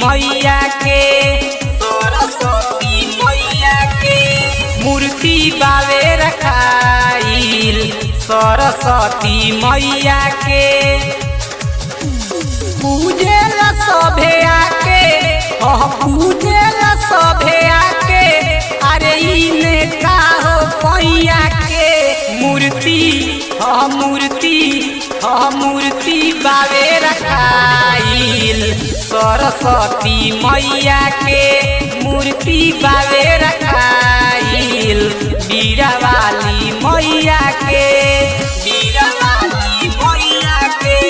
मैया के, सरस्वती मैया के मूर्ति बावे रखाइल सरस्वती मैया के। पूजेला सभे आके, पूजेला सभे आके, अरे इने का हो पैया के मूर्ति मूर्ति बावे रखाइल सरस्वती मैया के मूर्ति बावे रखाइल बीरावाली मैया के, बीरावाली मैया के।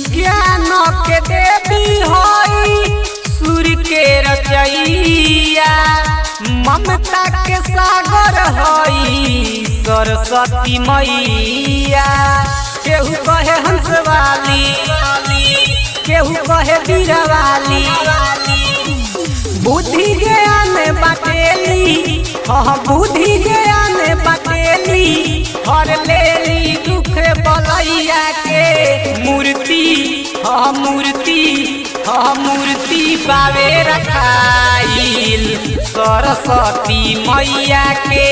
ज्ञान के देवी हई सूर्य के रचैया, ममता के सागर हई सरस्वती मैया। केहू कहे हंसवाली, केहू कहे बीरावाली, बुद्धि ज्ञान बाटेली, बुद्धि ज्ञान बाटेली, हर लेली दुख बलैया के मूर्ति मूर्ति बावे रखाइल सरस्वती मैया के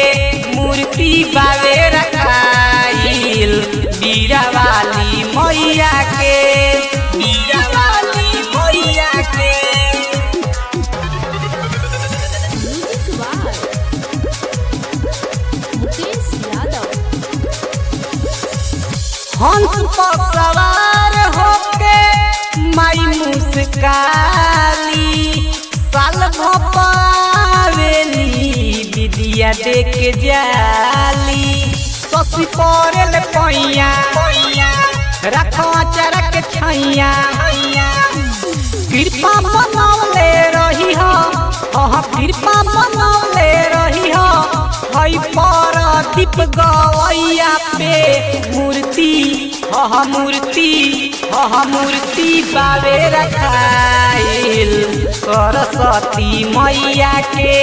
मूर्ति बावे रखाइल बीरावाली मैया के, बीरावाली मैया के। हंस पर सवार होके माई मुस्काली, साल भपावेली विद्या देख जाली। ससी पड़ेल पैया, रखो चरक छैया, कृपा बनौले रही हो, कृपा बनौले रही हो, हई पर दीप गवैया पे मूर्ति मूर्ति बावे रखाइल सरस्वती मैया के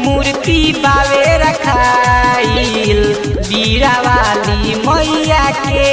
मूर्ति बावे रखाइल बीरावाली मैया के।